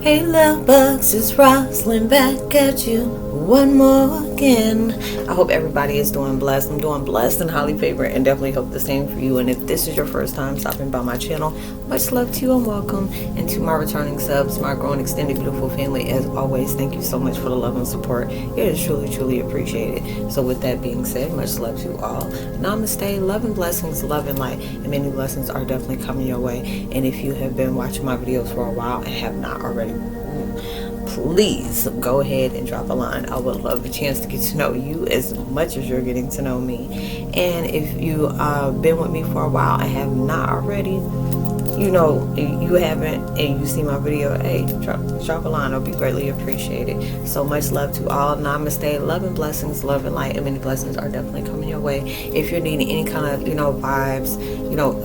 Hey love bugs, it's Roslynn back at you one more again. I hope everybody is doing blessed. I'm doing blessed and highly favored, and definitely hope the same for you. And if this is your first time stopping by my channel, much love to you and welcome. And to my returning subs, my growing extended beautiful family, as always, thank you so much for the love and support. It is truly appreciated. So with that being said, much love to you all. Namaste, love and blessings, love and light, and many blessings are definitely coming your way. And if you have been watching my videos for a while and have not already, please go ahead and drop a line. I would love a chance to get to know you as much as you're getting to know me. And if you been with me for a while and have not already, you haven't, and you see my video, hey, drop a line. It'll be greatly appreciated. So much love to all. Namaste, love and blessings, love and light, and many blessings are definitely coming your way. If you're needing any kind of vibes,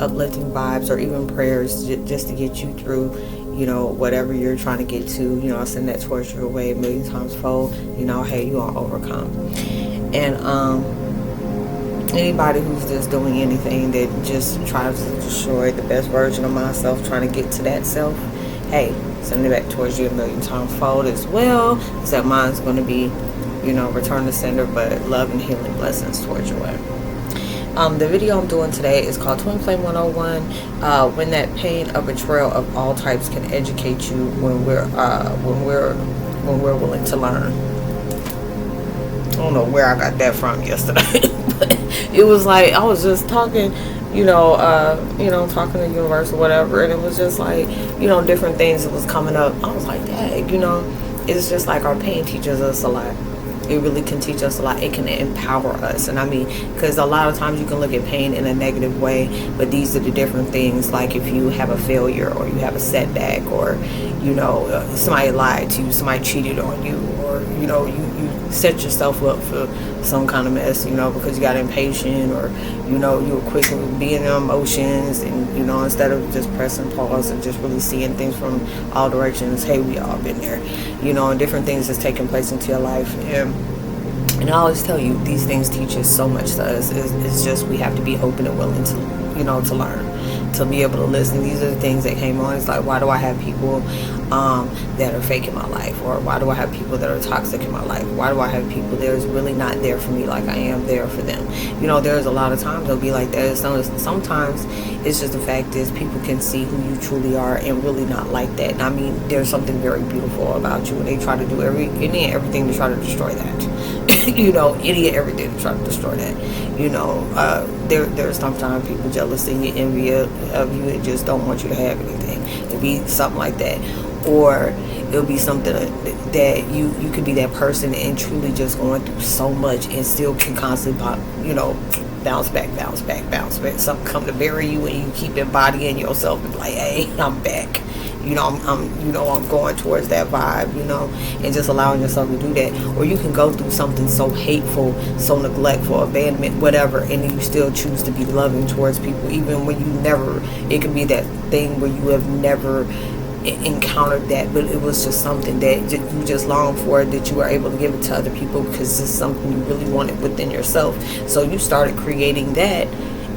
uplifting vibes, or even prayers just to get you through whatever you're trying to get to, I'll send that towards your way a million times fold. Hey, you gonna overcome. And anybody who's just doing anything that just tries to destroy the best version of myself, trying to get to that self, hey, send it back towards you a million times fold as well, because that mine's going to be, return to sender, but love and healing blessings towards your way. The video I'm doing today is called Twin Flame 101. When that pain of betrayal of all types can educate you when we're willing to learn. I don't know where I got that from yesterday, but it was like I was just talking, talking to the universe or whatever, and it was just like, different things that was coming up. I was like, dang, it's just like our pain teaches us a lot. It really can teach us a lot. It can empower us. And I mean, because a lot of times you can look at pain in a negative way, but these are the different things. Like if you have a failure, or you have a setback, or somebody lied to you, somebody cheated on you, or you set yourself up for some kind of mess, because you got impatient, or you were quick to be in your emotions, and instead of just pressing pause and just really seeing things from all directions. Hey, we all been there, and different things that's taking place into your life. And I always tell you, these things teach us so much to us. It's just we have to be open and willing to to learn, to be able to listen. These are the things that came on. It's like, why do I have people that are fake in my life? Or why do I have people that are toxic in my life? Why do I have people that is really not there for me like I am there for them? There's a lot of times they'll be like that. Sometimes it's just the fact is people can see who you truly are and really not like that. And I mean, there's something very beautiful about you, and they try to do any and everything to try to destroy that. Any and everything to try to destroy that. There's sometimes people jealous and envy of you and just don't want you to have anything. It'll be something like that. Or it'll be something that you could be that person and truly just going through so much and still can constantly bounce back. Something come to bury you, and you keep embodying yourself and be like, hey, I'm back. I'm going towards that vibe, and just allowing yourself to do that. Or you can go through something so hateful, so neglectful, abandonment, whatever, and then you still choose to be loving towards people, even when it can be that thing where you have never encountered that, but it was just something that you just longed for, that you were able to give it to other people because it's something you really wanted within yourself. So you started creating that,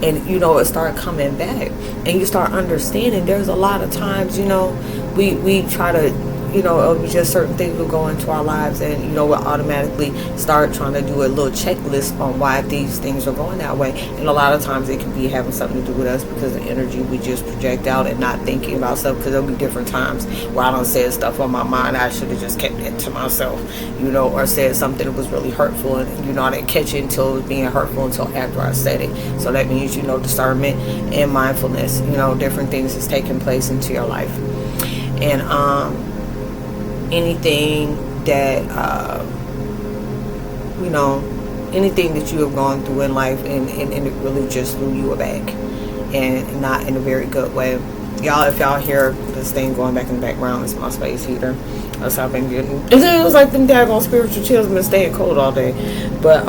and it started coming back, and you start understanding there's a lot of times we try to just certain things will go into our lives, and we'll automatically start trying to do a little checklist on why these things are going that way. And a lot of times it can be having something to do with us because the energy we just project out and not thinking about stuff. Because there'll be different times where I don't say stuff on my mind, I should have just kept it to myself, or said something that was really hurtful, and I didn't catch it until it was being hurtful until after I said it. So that means discernment and mindfulness, different things is taking place into your life. And anything that anything that you have gone through in life, and it really just threw you aback, and not in a very good way. Y'all, if y'all hear this thing going back in the background, it's my space heater. That's how I've been getting. It was like them daggone spiritual chills. Been staying cold all day, but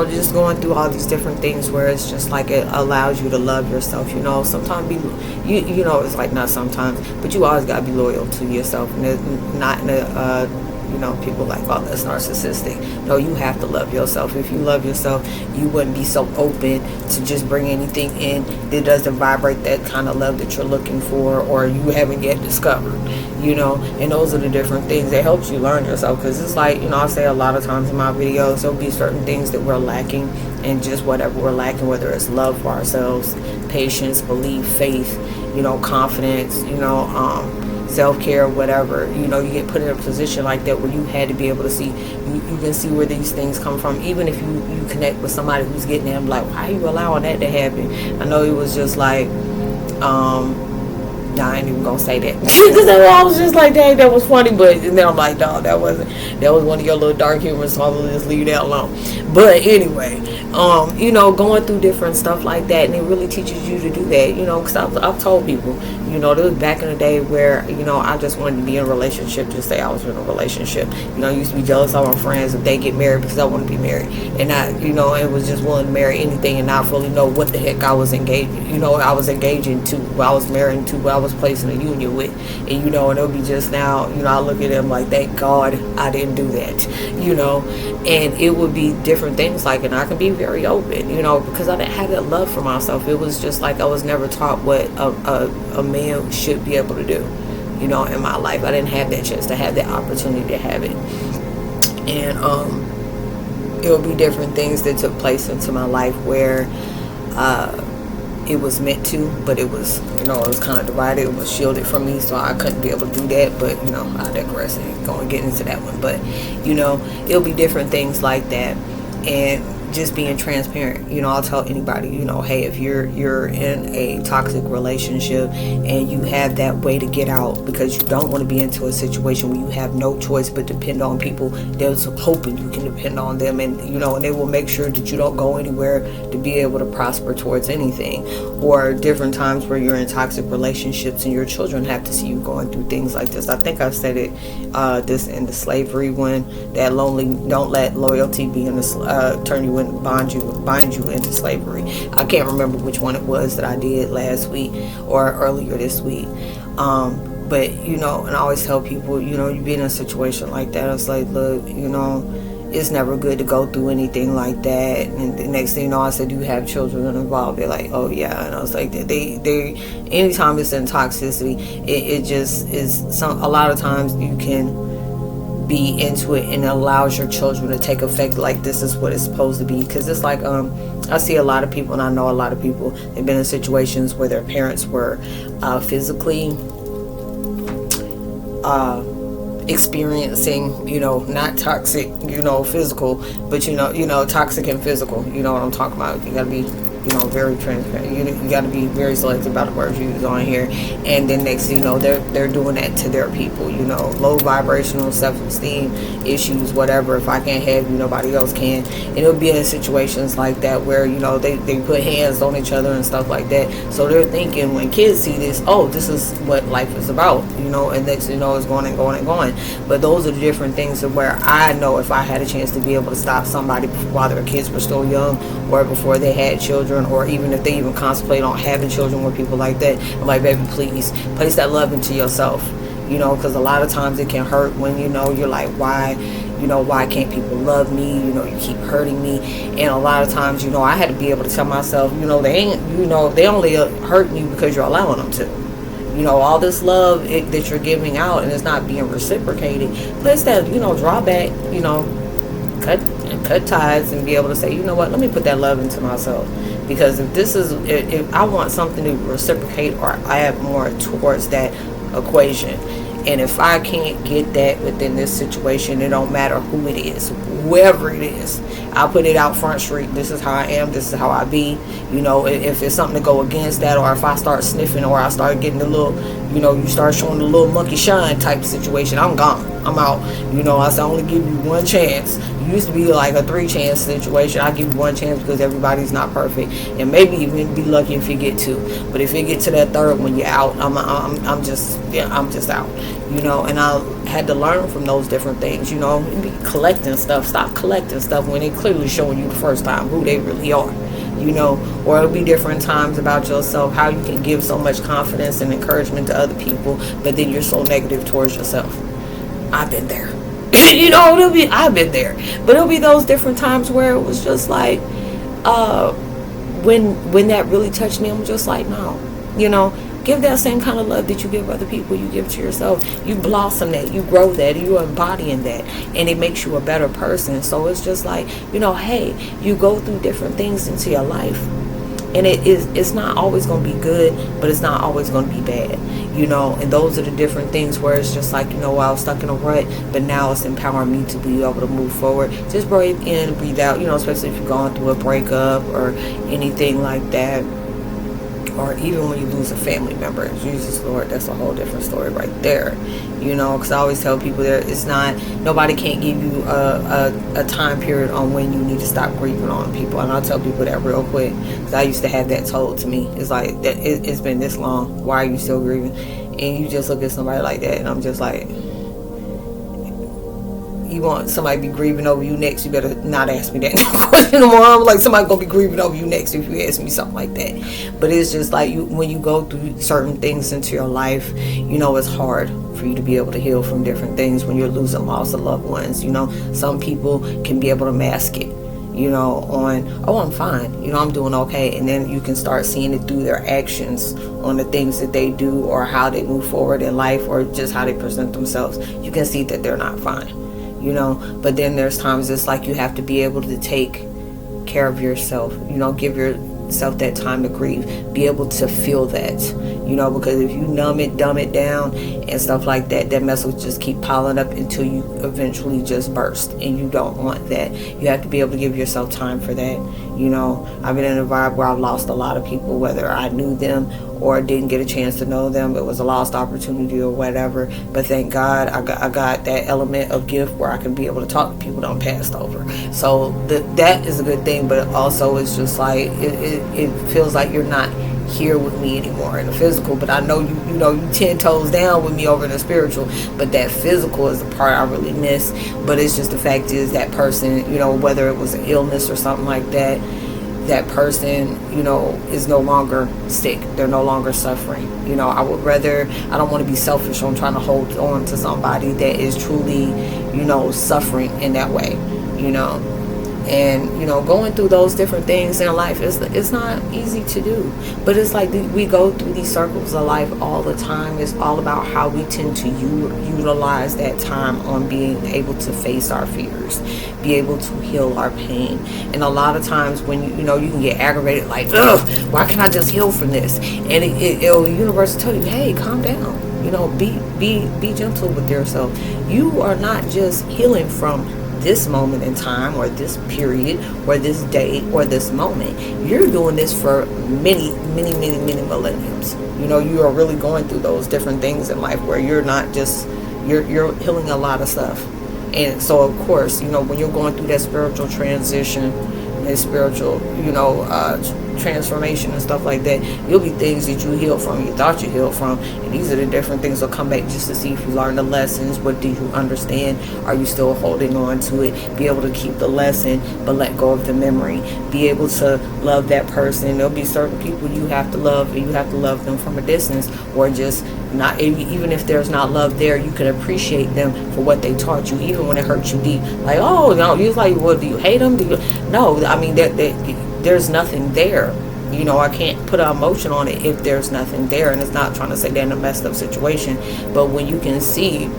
just going through all these different things where it's just like it allows you to love yourself. Sometimes it's like, not sometimes, but you always gotta be loyal to yourself, and not in a You know, people like, oh, that's narcissistic. No, you have to love yourself. If you love yourself, you wouldn't be so open to just bring anything in that doesn't vibrate that kind of love that you're looking for, or you haven't yet discovered, you know. And those are the different things that helps you learn yourself, because it's like, you know, I say a lot of times in my videos, there'll be certain things that we're lacking, and just whatever we're lacking, whether it's love for ourselves, patience, belief, faith, you know, confidence, you know, self-care, whatever, you know, you get put in a position like that where you had to be able to see, you can see where these things come from. Even if you connect with somebody who's getting them, like, why are you allowing that to happen? I know it was just like, I ain't even gonna say that because I was just like, dang, that was funny, but then I'm like, no, that was one of your little dark humors, so I'll just leave that alone. But anyway, you know, going through different stuff like that, and it really teaches you to do that, you know, because I've told people, you know, there was back in the day where, you know, I just wanted to be in a relationship, just say I was in a relationship, you know. I used to be jealous of my friends if they get married because I want to be married, and I, you know, it was just willing to marry anything and not really know what the heck I was engaging, you know, I was engaging to, what I was marrying to, what I was placing a union with. And you know, and it'll be just now, you know, I look at them like, thank God I didn't do that, you know. And it would be different things like, and I can be very open, you know, because I didn't have that love for myself. It was just like I was never taught what a man should be able to do, you know, in my life. I didn't have that chance to have that opportunity to have it. And it'll be different things that took place into my life where it was meant to, but it was, you know, it was kind of divided. It was shielded from me, so I couldn't be able to do that. But, you know, I digress and go and get into that one. But, you know, it'll be different things like that. And just being transparent, you know, I'll tell anybody, you know, hey, if you're in a toxic relationship and you have that way to get out because you don't want to be into a situation where you have no choice but depend on people, there's hoping you can depend on them, and you know, and they will make sure that you don't go anywhere to be able to prosper towards anything. Or different times where you're in toxic relationships and your children have to see you going through things like this. I think I've said it this in the slavery one, that don't let loyalty be in the turn you in, bind you into slavery. I can't remember which one it was that I did last week or earlier this week. But you know, and I always tell people, you know, you be in a situation like that, it's like, look, you know, it's never good to go through anything like that. And the next thing you know, I said, you have children involved. They're like, oh yeah. And I was like, they anytime it's in toxicity, it just is a lot of times you can be into it and it allows your children to take effect like this is what it's supposed to be. Because it's like, I see a lot of people, and I know a lot of people, they've been in situations where their parents were physically experiencing, you know, not toxic, you know, physical, but you know, toxic and physical, you know what I'm talking about. You gotta be, you know, very transparent. You got to be very selective about the words you use on here. And then next thing you know, they're doing that to their people, you know, low vibrational self-esteem issues, whatever. If I can't have you, nobody else can. And it'll be in situations like that where, you know, they put hands on each other and stuff like that. So they're thinking when kids see this, oh, this is what life is about, you know, and next thing you know, it's going and going and going. But those are the different things of where I know if I had a chance to be able to stop somebody while their kids were still young or before they had children, or even if they even contemplate on having children with people like that, I'm like, baby, please place that love into yourself, you know, because a lot of times it can hurt when, you know, you're like, why can't people love me, you know, you keep hurting me. And a lot of times, you know, I had to be able to tell myself, you know, they only hurting you because you're allowing them to. You know, all this love that you're giving out and it's not being reciprocated, place that, you know, draw back, you know, cut ties and be able to say, you know what, let me put that love into myself. Because if I want something to reciprocate or add more towards that equation, and if I can't get that within this situation, it don't matter who it is, whoever it is, I'll put it out front street. This is how I am, this is how I be. You know, if it's something to go against that, or if I start sniffing, or I start getting a little, you know, you start showing the little monkey shine type situation, I'm gone, I'm out. You know, I only give you one chance. It used to be like a 3-chance situation. I give you one chance because everybody's not perfect, and maybe even be lucky if you get 2. But if you get to that 3rd one, you're out. I'm just out. You know, and I had to learn from those different things. You know, be collecting stuff. Stop collecting stuff when they clearly showing you the first time who they really are. You know, or it'll be different times about yourself, how you can give so much confidence and encouragement to other people, but then you're so negative towards yourself. I've been there. I've been there, but it'll be those different times where it was just like, when that really touched me, I'm just like, no, give that same kind of love that you give other people, you give to yourself. You blossom that, you grow that, you embodying that, and it makes you a better person. So it's just like, hey, you go through different things into your life, and it's not always going to be good, but it's not always going to be bad, and those are the different things where it's just like, I was stuck in a rut, but now it's empowering me to be able to move forward. Just breathe in, breathe out, especially if you're going through a breakup or anything like that, or even when you lose a family member. Jesus Lord, that's a whole different story right there, because I always tell people that nobody can't give you a time period on when you need to stop grieving on people. And I'll tell people that real quick, because I used to have that told to me. It's like, that it's been this long, why are you still grieving? And you just look at somebody like that, and I'm just like, you want somebody to be grieving over you next, you better not ask me that question anymore. I'm like, somebody gonna be grieving over you next if you ask me something like that. But it's just like, when you go through certain things into your life, it's hard for you to be able to heal from different things when you're losing loss of loved ones. Some people can be able to mask it, I'm fine, I'm doing okay, and then you can start seeing it through their actions on the things that they do, or how they move forward in life, or just how they present themselves. You can see that they're not fine. But then there's times it's like you have to be able to take care of yourself, give yourself that time to grieve, be able to feel that, because if you dumb it down and stuff like that, that mess will just keep piling up until you eventually just burst, and you don't want that. You have to be able to give yourself time for that. I've been in a vibe where I've lost a lot of people, whether I knew them or didn't get a chance to know them. It was a lost opportunity or whatever. But thank God I got that element of gift where I can be able to talk to people that I'm passed over. So that is a good thing. But also it's just like, it feels like you're not here with me anymore in the physical, but I know you 10 toes down with me over in the spiritual. But that physical is the part I really miss. But it's just, the fact is, that person, whether it was an illness or something like that, that person, is no longer sick. They're no longer suffering. I don't want to be selfish on trying to hold on to somebody that is truly, suffering in that way, And, going through those different things in life, it's not easy to do. But it's like we go through these circles of life all the time. It's all about how we tend to utilize that time on being able to face our fears, be able to heal our pain. And a lot of times when, you can get aggravated, like, ugh, why can't I just heal from this? And the universe will tell you, hey, calm down. Be gentle with yourself. You are not just healing from this moment in time, or this period, or this day, or this moment. You're doing this for many millenniums. You are really going through those different things in life where you're not just, you're healing a lot of stuff. And so of course, when you're going through that spiritual transition, that spiritual, transformation and stuff like that, you'll be things that you heal from, you thought you healed from, and these are the different things that'll come back just to see if you learned the lessons. What do you understand? Are you still holding on to it? Be able to keep the lesson but let go of the memory. Be able to love that person. There'll be certain people you have to love, and you have to love them from a distance, or just not. Even if there's not love there, you can appreciate them for what they taught you, even when it hurts you deep. Like, oh no, you're like, what, do you hate them? No, I mean that there's nothing there. I can't put an emotion on it if there's nothing there. And it's not trying to say they're in a messed up situation, but when you can see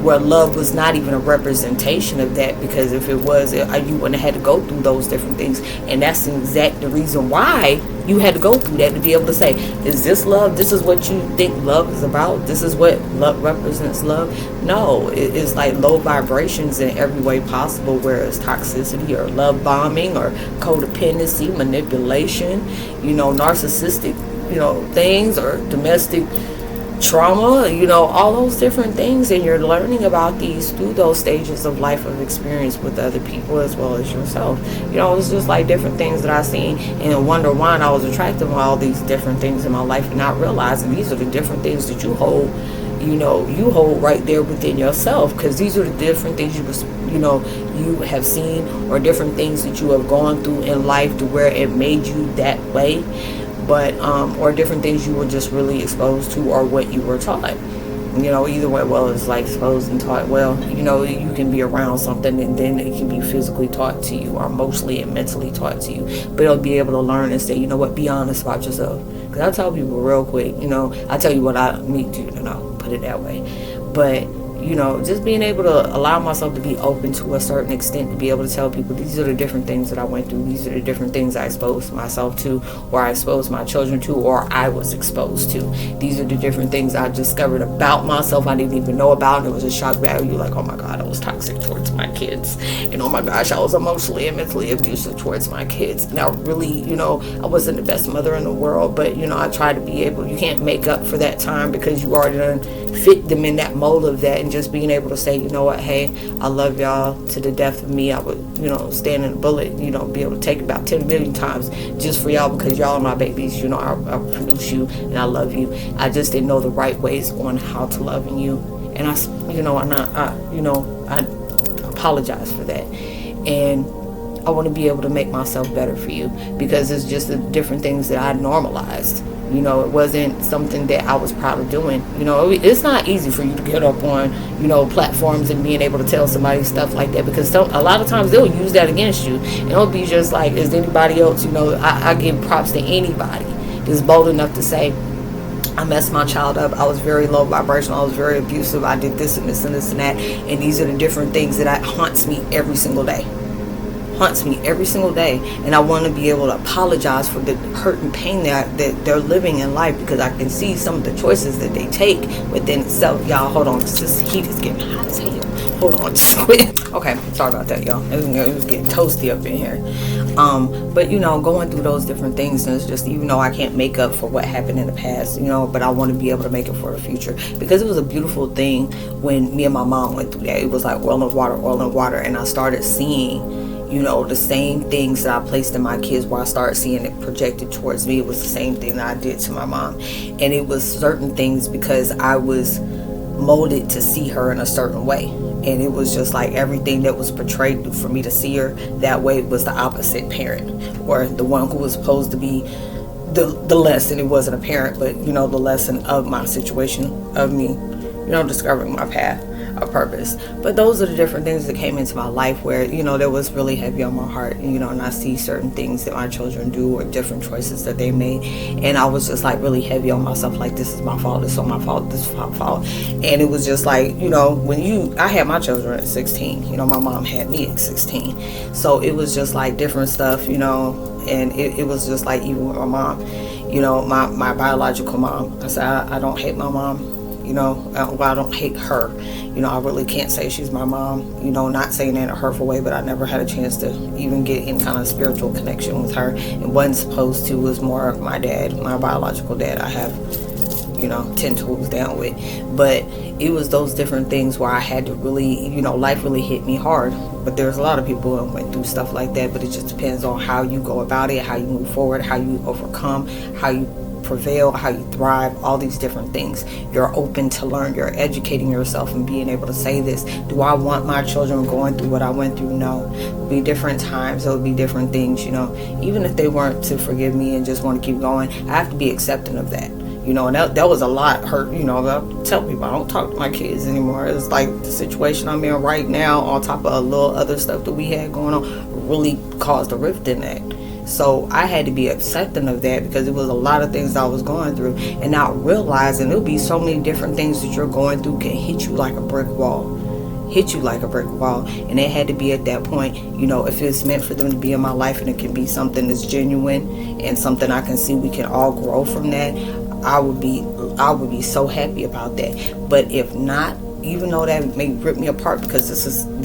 where love was not even a representation of that, because if it was, you wouldn't have had to go through those different things. And that's the reason why you had to go through that, to be able to say, is this love? This is what you think love is about? This is what love represents love? No, it's like low vibrations in every way possible, where it's toxicity or love bombing or codependency, manipulation, narcissistic, things, or domestic trauma, all those different things. And you're learning about these through those stages of life of experience with other people as well as yourself. It's just like different things that I've seen and wonder why I was attracted to all these different things in my life, and not realizing these are the different things that you hold, you hold right there within yourself, because these are the different things you have seen, or different things that you have gone through in life to where it made you that way. But or different things you were just really exposed to, or what you were taught. You know, either way, well, it's like exposed and taught. Well, you know, you can be around something and then it can be physically taught to you or emotionally and mentally taught to you. But you'll be able to learn and say, you know what, be honest about yourself. Because I tell people real quick, you know, I tell you what I need you to know, put it that way. But you know, just being able to allow myself to be open to a certain extent, to be able to tell people these are the different things that I went through, these are the different things I exposed myself to, or I exposed my children to, or I was exposed to. These are the different things I discovered about myself I didn't even know about, and it was a shock value, like, oh my God, I was toxic towards my kids, and oh my gosh, I was emotionally and mentally abusive towards my kids. Now, really, you know, I wasn't the best mother in the world, but, you know, I tried to be able, you can't make up for that time because you already done fit them in that mold of that, and just being able to say, you know what, hey, I love y'all to the death of me. I would, you know, stand in a bullet, you know, be able to take about 10 million times just for y'all because y'all are my babies. You know, I produce you and I love you. I just didn't know the right ways on how to love you, and I, you know, I apologize for that, and I want to be able to make myself better for you because it's just the different things that I normalized. You know, it wasn't something that I was proud of doing. You know, it's not easy for you to get up on, you know, platforms and being able to tell somebody stuff like that, because a lot of times they'll use that against you. And it'll be just like, is anybody else, you know, I give props to anybody that's bold enough to say, I messed my child up. I was very low vibrational. I was very abusive. I did this and this and this and that. And these are the different things that haunts me every single day. And I want to be able to apologize for the hurt and pain that they're living in life, because I can see some of the choices that they take within itself. Y'all, hold on, this heat is getting hot as hell. Hold on, just quit. Okay, sorry about that, y'all. It was getting toasty up in here. But you know, going through those different things, and it's just, even though I can't make up for what happened in the past, you know, but I want to be able to make it for the future, because it was a beautiful thing when me and my mom went through that. It was like oil and water, and I started seeing, you know, the same things that I placed in my kids, where I started seeing it projected towards me. It was the same thing that I did to my mom. And it was certain things because I was molded to see her in a certain way. And it was just like everything that was portrayed for me to see her that way was the opposite parent, or the one who was supposed to be the lesson. It wasn't a parent, but, you know, the lesson of my situation, of me, you know, discovering my path, a purpose. But those are the different things that came into my life where, you know, that was really heavy on my heart, you know, and I see certain things that my children do or different choices that they made, and I was just like really heavy on myself, like, this is my fault, this is my fault, this is my fault. And it was just like, you know, I had my children at 16, you know, my mom had me at 16, so it was just like different stuff, you know. And it was just like, even with my mom, you know, my biological mom, I said, I don't hate my mom. You know, I don't hate her. You know, I really can't say she's my mom. You know, not saying that in a hurtful way, but I never had a chance to even get any kind of spiritual connection with her. And wasn't supposed to. It was more of my dad, my biological dad. I have, you know, 10 toes down with. But it was those different things where I had to really, you know, life really hit me hard. But there's a lot of people who went through stuff like that. But it just depends on how you go about it, how you move forward, how you overcome, how you prevail, how you thrive, all these different things. You're open to learn, you're educating yourself and being able to say this. Do I want my children going through what I went through? No. It'll be different times, it'll be different things, you know. Even if they weren't to forgive me and just want to keep going, I have to be accepting of that. You know, and that was a lot hurt. You know, I tell people I don't talk to my kids anymore. It's like the situation I'm in right now, on top of a little other stuff that we had going on, really caused a rift in that. So I had to be accepting of that, because it was a lot of things I was going through, and not realizing there'll be so many different things that you're going through can hit you like a brick wall. And it had to be at that point, you know, if it's meant for them to be in my life and it can be something that's genuine and something I can see we can all grow from that, I would be so happy about that. But if not, even though that may rip me apart, because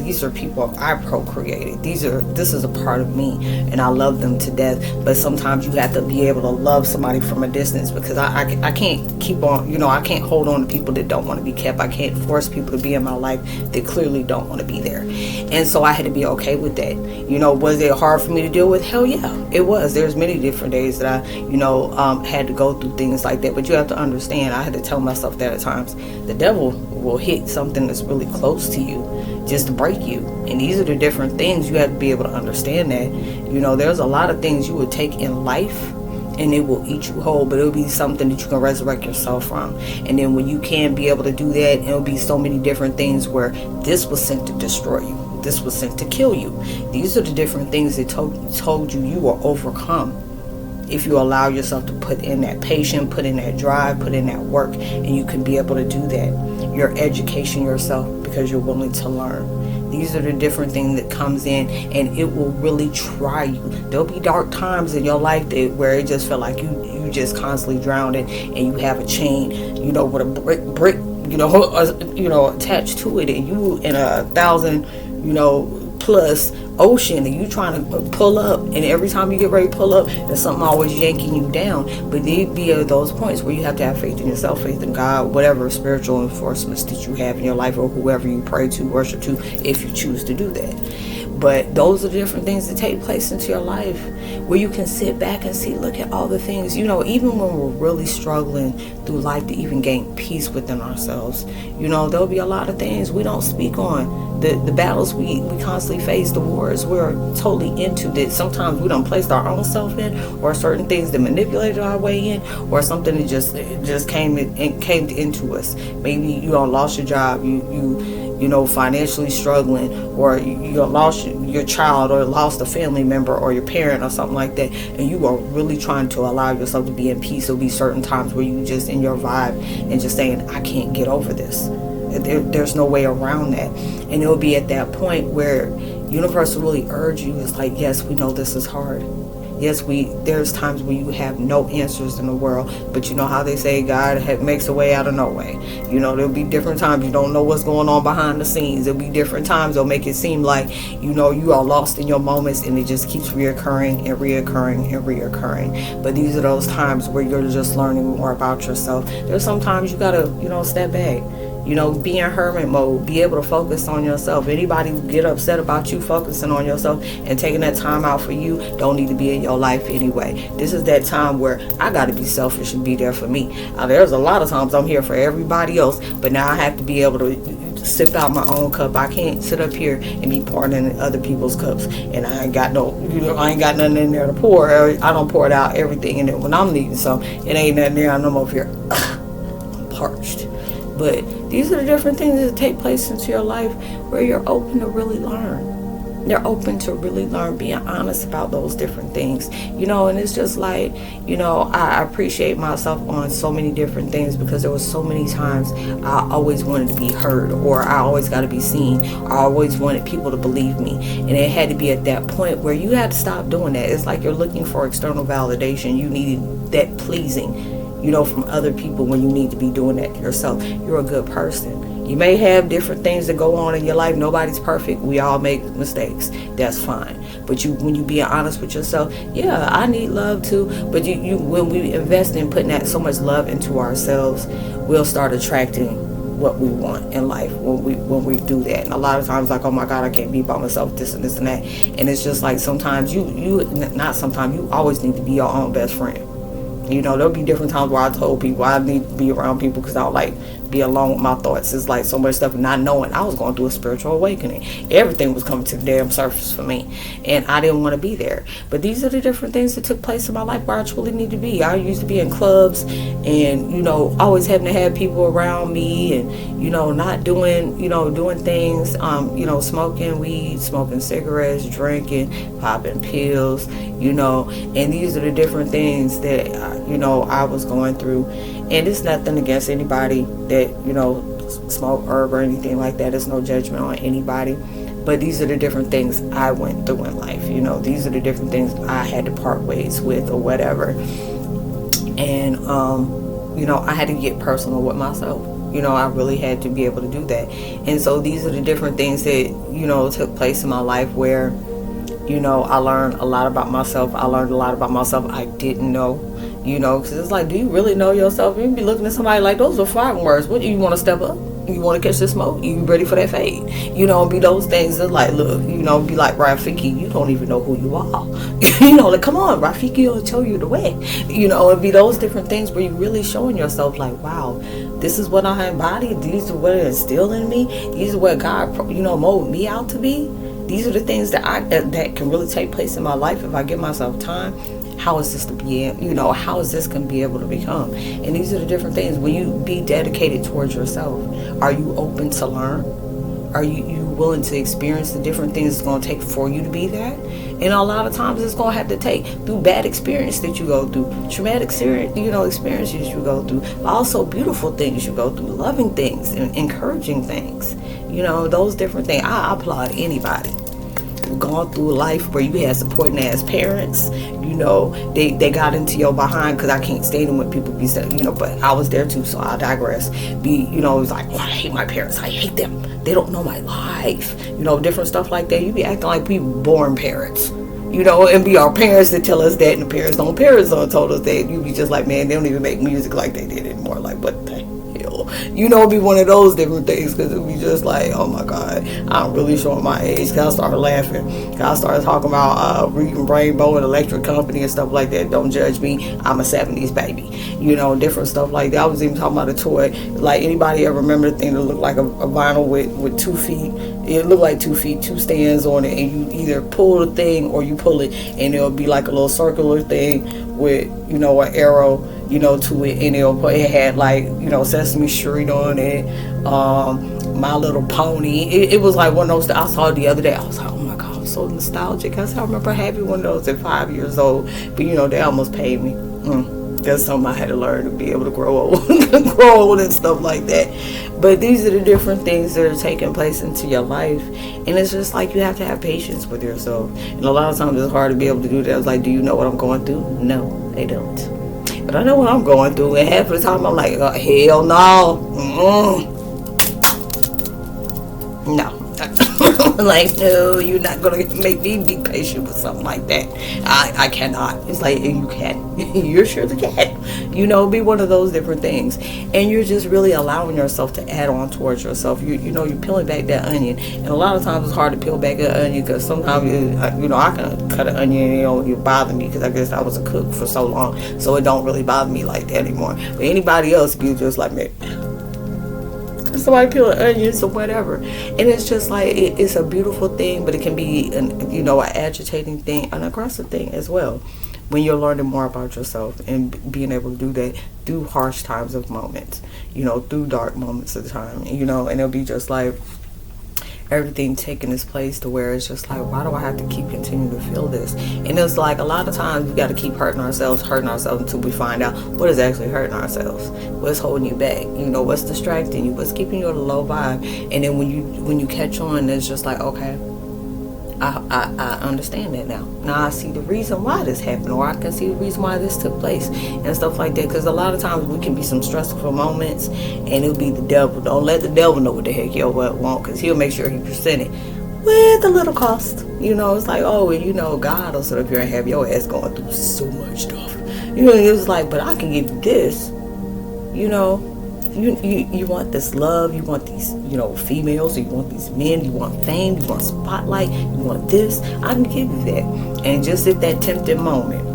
these are people I procreated. This is a part of me, and I love them to death. But sometimes you have to be able to love somebody from a distance, because I can't keep on, you know, I can't hold on to people that don't want to be kept. I can't force people to be in my life that clearly don't want to be there. And so I had to be okay with that. You know, was it hard for me to deal with? Hell yeah, it was. There's many different days that I, you know, had to go through things like that. But you have to understand, I had to tell myself that at times, the devil will hit something that's really close to you just to break you. And these are the different things you have to be able to understand that, you know, there's a lot of things you would take in life and it will eat you whole, but it'll be something that you can resurrect yourself from. And then when you can be able to do that, it'll be so many different things where this was sent to destroy you, this was sent to kill you. These are the different things that told you you will overcome if you allow yourself to put in that patience, put in that drive, put in that work, and you can be able to do that. You're educating yourself because you're willing to learn. These are the different things that comes in, and it will really try you. There'll be dark times in your life where it just feel like you just constantly drowning, and you have a chain, with a brick, attached to it, and you in 1,000, plus ocean, and you trying to pull up, and every time you get ready to pull up, there's something always yanking you down. But there be those points where you have to have faith in yourself, faith in God, whatever spiritual enforcements that you have in your life, or whoever you pray to, worship to, if you choose to do that. But those are the different things that take place into your life, where you can sit back and see, look at all the things, even when we're really struggling through life to even gain peace within ourselves, there'll be a lot of things we don't speak on. The battles we constantly face, the wars we're totally into, that sometimes we don't place our own self in, or certain things that manipulated our way in, or something that just came into us. Maybe you lost your job, you financially struggling, or you lost your child, or lost a family member, or your parent, or something like that, and you are really trying to allow yourself to be in peace. There'll be certain times where you just in your vibe and just saying, I can't get over this. There's no way around that. And it'll be at that point where universe will really urge you. It's like, yes, we know this is hard. Yes, there's times where you have no answers in the world, but you know how they say God makes a way out of no way. There'll be different times you don't know what's going on behind the scenes. There'll be different times they'll make it seem like, you are lost in your moments, and it just keeps reoccurring and reoccurring and reoccurring. But these are those times where you're just learning more about yourself. There's sometimes you gotta, step back. Be in hermit mode, be able to focus on yourself. Anybody who get upset about you focusing on yourself and taking that time out for you don't need to be in your life anyway. This is that time where I got to be selfish and be there for me. There's a lot of times I'm here for everybody else, but now I have to be able to sip out my own cup. I can't sit up here and be pouring in other people's cups, and I ain't got I ain't got nothing in there to pour. I don't pour it out everything in it when I'm needing some. It ain't nothing there, and I'm over here I'm parched. But these are the different things that take place into your life where you're open to really learn. They're open to really learn, being honest about those different things. And it's just like, I appreciate myself on so many different things, because there was so many times I always wanted to be heard, or I always got to be seen. I always wanted people to believe me. And it had to be at that point where you had to stop doing that. It's like you're looking for external validation. You needed that pleasing, from other people, when you need to be doing that yourself. You're a good person. You may have different things that go on in your life. Nobody's perfect. We all make mistakes. That's fine. But when you being honest with yourself, yeah, I need love too. But when we invest in putting that so much love into ourselves, we'll start attracting what we want in life when we do that. And a lot of times, like, oh my God, I can't be by myself, this and this and that. And it's just like, sometimes you always need to be your own best friend. There'll be different times where I told people I need to be around people because I don't like be alone with my thoughts. It's like so much stuff, not knowing I was going through a spiritual awakening. Everything was coming to the damn surface for me, and I didn't want to be there. But these are the different things that took place in my life where I truly need to be. I used to be in clubs, and always having to have people around me, and not doing things, smoking weed, smoking cigarettes, drinking, popping pills, and these are the different things that I was going through. And it's nothing against anybody that smoke herb or anything like that. There's no judgment on anybody, but these are the different things I went through in life. These are the different things I had to part ways with, or whatever. And I had to get personal with myself. I really had to be able to do that. And so these are the different things that took place in my life where I learned a lot about myself. I learned a lot about myself I didn't know. Because it's like, do you really know yourself? You be looking at somebody like, those are fighting words. What, you want to step up? You want to catch the smoke? You ready for that fade? Be those things that like, look, be like, Rafiki, you don't even know who you are. Like, come on, Rafiki will show you the way. It'd be those different things where you're really showing yourself like, wow, this is what I embody. These are what it instilled in me. These are what God, molded me out to be. These are the things that can really take place in my life if I give myself time. how is this to be, how is this going to be able to become? And these are the different things. When you be dedicated towards yourself, are you open to learn? Are you willing to experience the different things it's going to take for you to be that? And a lot of times it's going to have to take through bad experience that you go through, traumatic experiences you go through, but also beautiful things you go through, loving things and encouraging things. Those different things. I applaud anybody gone through life where you had supporting ass parents, they got into your behind, because I can't stand them when people be saying, but I was there too, so I digress. It's like, I hate my parents, I hate them, they don't know my life, different stuff like that. You be acting like we born parents, and be our parents that tell us that, and the parents don't told us that. You be just like, man, they don't even make music like they did anymore. Like, what the hell? Be one of those different things, because it be just like, oh my God, I'm really showing my age, because I started laughing, because I started talking about reading Rainbow and Electric Company and stuff like that. Don't judge me, I'm a 70s baby, different stuff like that. I was even talking about a toy, like, anybody ever remember the thing that looked like a vinyl with 2 feet? It looked like 2 feet, 2 stands on it, and you either pull the thing or you pull it, and it'll be like a little circular thing with, an arrow, to it, and it had like, Sesame Street on it, My Little Pony. It was like one of those, I saw it the other day. I was like, oh my God, I'm so nostalgic. I remember having one of those at 5 years old, but they almost paid me. That's something I had to learn to be able to grow old and stuff like that. But these are the different things that are taking place into your life, and it's just like you have to have patience with yourself. And a lot of times it's hard to be able to do that. It's like, do you know what I'm going through? No, they don't. But I know what I'm going through, and half of the time I'm like, oh, hell no. No. Like, no, you're not going to make me be patient with something like that. I cannot. It's like, you can. You surely can. Be one of those different things. And you're just really allowing yourself to add on towards yourself. You're peeling back that onion. And a lot of times it's hard to peel back that onion, because sometimes, I can cut an onion and it don't bother me, because I guess I was a cook for so long. So it don't really bother me like that anymore. But anybody else be just like, man, somebody peel onions or whatever. And it's just like, it's a beautiful thing, but it can be an agitating thing, an aggressive thing as well, when you're learning more about yourself and being able to do that through harsh times of moments, through dark moments of time, and it'll be just like everything taking its place, to where it's just like, why do I have to keep continuing to feel this? And it's like, a lot of times we got to keep hurting ourselves until we find out what is actually hurting ourselves, what's holding you back, what's distracting you, what's keeping you at a low vibe. And then when you catch on, it's just like, okay, I understand that now. Now I see the reason why this happened, or I can see the reason why this took place, and stuff like that. Because a lot of times we can be some stressful moments, and it'll be the devil. Don't let the devil know what the heck your butt want, because he'll make sure he present it with a little cost. It's like, oh, and God will sit up here and have your ass going through so much stuff. It's like, but I can give you this. You want this love, you want these, females, you want these men, you want fame, you want spotlight, you want this, I can give you that. And just at that tempting moment,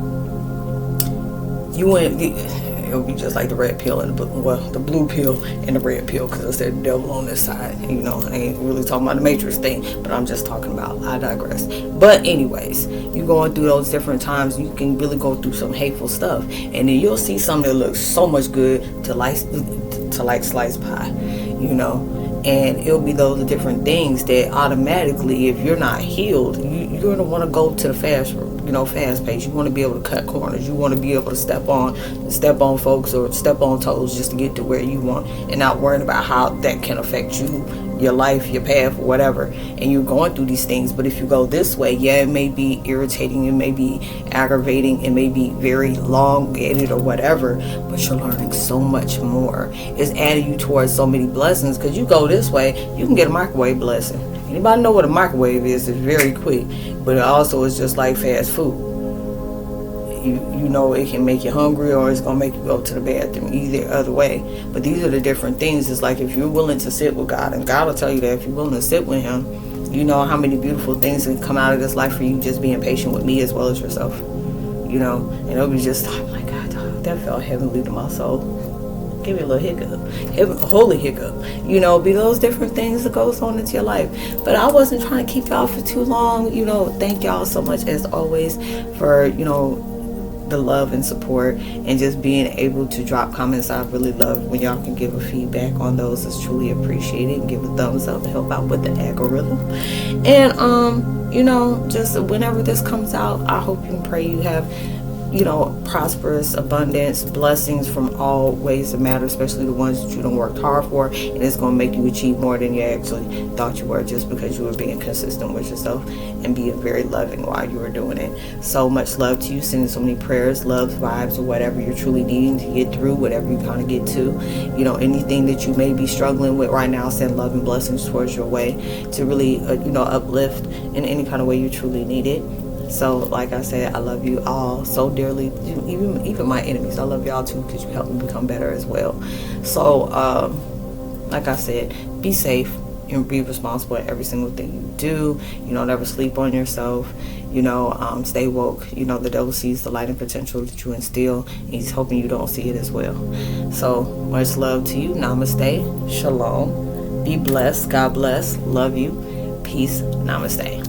it'll be just like the red pill and the blue pill and the red pill, because it's the devil on this side. I ain't really talking about the Matrix thing, but I'm just talking about, I digress. But anyways, you going through those different times, you can really go through some hateful stuff, and then you'll see something that looks so much good to like sliced pie, and it'll be those different things that automatically, if you're not healed, you're going to want to go to the fast pace. You want to be able to cut corners. You want to be able to step on folks or step on toes just to get to where you want, and not worrying about how that can affect you, your life, your path, whatever. And you're going through these things, but if you go this way, yeah, it may be irritating, it may be aggravating, it may be very long-ended or whatever, but you're learning so much more. It's adding you towards so many blessings, because you go this way, you can get a microwave blessing. Anybody know what a microwave is? It's very quick, but it also is just like fast food. It can make you hungry, or it's going to make you go to the bathroom, either other way. But these are the different things. It's like, if you're willing to sit with God, and God will tell you that if you're willing to sit with him, how many beautiful things can come out of this life for you just being patient with me as well as yourself. And it'll be just, oh my God, that felt heavenly to my soul. Give me a little hiccup, holy hiccup, be those different things that goes on into your life. But I wasn't trying to keep y'all for too long. Thank y'all so much as always for, the love and support, and just being able to drop comments. I really love when y'all can give a feedback on those. It's truly appreciated. And give a thumbs up to help out with the algorithm. And you know, just whenever this comes out, I hope and pray you have, you know, prosperous abundance, blessings from all ways that matter, especially the ones that you don't work hard for, and it's going to make you achieve more than you actually thought you were, just because you were being consistent with yourself and being very loving while you were doing it. So much love to you. Sending so many prayers, loves, vibes, or whatever you're truly needing to get through, whatever you kind of get to, you know, anything that you may be struggling with right now. Send love and blessings towards your way to really you know, uplift in any kind of way you truly need it. So like I said, I love you all so dearly, even my enemies. I love y'all too, because you help me become better as well. So like I said, be safe and be responsible at every single thing you do. You know, never sleep on yourself. You know, stay woke. You know, the devil sees the light and potential that you instill, and he's hoping you don't see it as well. So much love to you. Namaste. Shalom. Be blessed. God bless. Love you. Peace. Namaste.